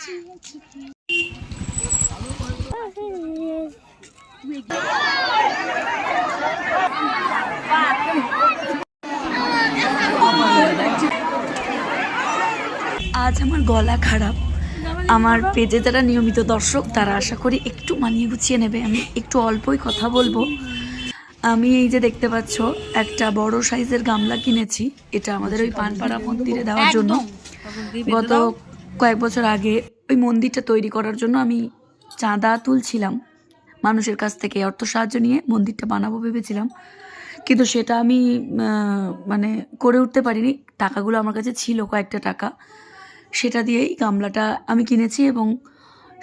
আজ আমার গলা খারাপ। আমার পেজে যারা নিয়মিত দর্শক তারা আশা করি একটু মানিয়ে গুছিয়ে নেবে। আমি একটু অল্পই কথা বলবো। আমি এই যে দেখতে পাচ্ছ একটা বড় সাইজের গামলা কিনেছি। এটা আমাদের ওই পানপাড়া মন্দিরে দেওয়ার জন্য। গত কয়েক বছর আগে ওই মন্দিরটা তৈরি করার জন্য আমি চাঁদা তুলছিলাম মানুষের কাছ থেকে, অর্থ সাহায্য নিয়ে মন্দিরটা বানাবো ভেবেছিলাম, কিন্তু সেটা আমি মানে করে উঠতে পারিনি। টাকাগুলো আমার কাছে ছিল কয়েকটা টাকা, সেটা দিয়েই গামলাটা আমি কিনেছি এবং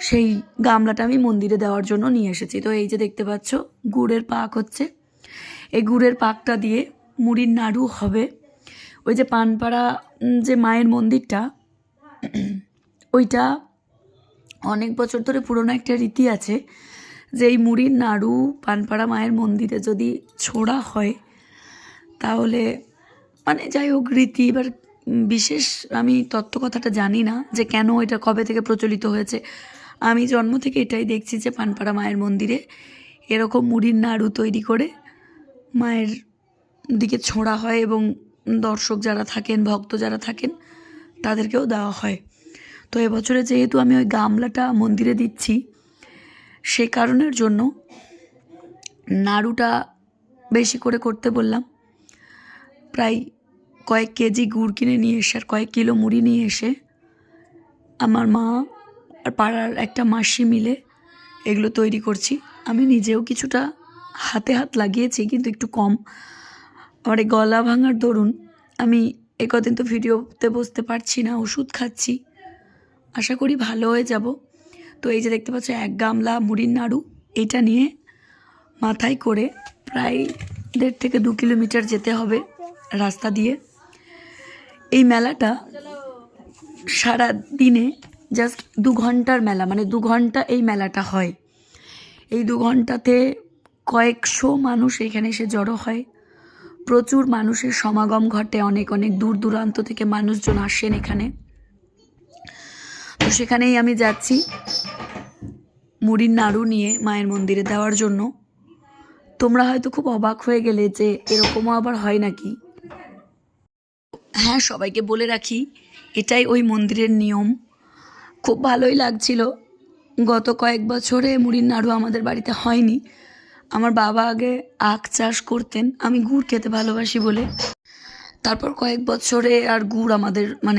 সেই গামলাটা আমি মন্দিরে দেওয়ার জন্য নিয়ে এসেছি। তো এই যে দেখতে পাচ্ছ গুড়ের পাক হচ্ছে। এই গুড়ের পাকটা দিয়ে মুড়ির নাড়ু হবে। ওই যে পানপাড়া যে মায়ের মন্দিরটা, ওইটা অনেক বছর ধরে পুরনো একটা রীতি আছে যে এই মুড়ির নাড়ু পানপাড়া মায়ের মন্দিরে যদি ছোড়া হয় তাহলে, মানে যাই হোক রীতি, এবার বিশেষ আমি তত্ত্ব কথাটা জানি না যে কেন এটা কবে থেকে প্রচলিত হয়েছে। আমি জন্ম থেকে এটাই দেখছি যে পানপাড়া মায়ের মন্দিরে এরকম মুড়ির নাড়ু তৈরি করে মায়ের দিকে ছোঁড়া হয় এবং দর্শক যারা থাকেন, ভক্ত যারা থাকেন তাদেরকেও দেওয়া হয়। তো এবছরে যেহেতু আমি ওই গামলাটা মন্দিরে দিচ্ছি, সে কারণের জন্য নাড়ুটা বেশি করে করতে বললাম। প্রায় কয়েক কেজি গুড় কিনে নিয়ে এসে আর কয়েক কিলো মুড়ি নিয়ে এসে আমার মা আর পাড়ার একটা মাসি মিলে এগুলো তৈরি করছি। আমি নিজেও কিছুটা হাতে হাত লাগিয়েছি, কিন্তু একটু কম। আমার এই গলা ভাঙার দরুন আমি একদিন তো ভিডিওতে বসতে পারছি না, ওষুধ খাচ্ছি, আশা করি ভালো হয়ে যাব। তো এই যে দেখতে পাচ্ছ এক গামলা মুড়ির নাড়ু, এটা নিয়ে মাথায় করে প্রায় 1.5 থেকে 2 কিলোমিটার যেতে হবে রাস্তা দিয়ে। এই মেলাটা সারা দিনে জাস্ট 2 ঘন্টার মেলা, মানে 2 ঘন্টা এই মেলাটা হয়। এই 2 ঘন্টাতে কয়েকশো মানুষ এখানে এসে জড়ো হয়। প্রচুর মানুষের সমাগম ঘটে, অনেক অনেক দূর দূরান্ত থেকে মানুষজন আসেন এখানে। তো সেখানেই আমি যাচ্ছি মুড়ির নাড়ু নিয়ে মায়ের মন্দিরে দেওয়ার জন্য। তোমরা হয়তো খুব অবাক হয়ে গেলে যে এরকমও আবার হয় নাকি। হ্যাঁ, সবাইকে বলে রাখি এটাই ওই মন্দিরের নিয়ম। খুব ভালোই লাগছিল। গত কয়েক বছরে মুড়ির নাড়ু আমাদের বাড়িতে হয়নি। আমার বাবা আগে আখ চাষ করতেন, আমি গুড় খেতে ভালোবাসি বলে। তারপর কয়েক বছরে আর গুড় আমাদের মানে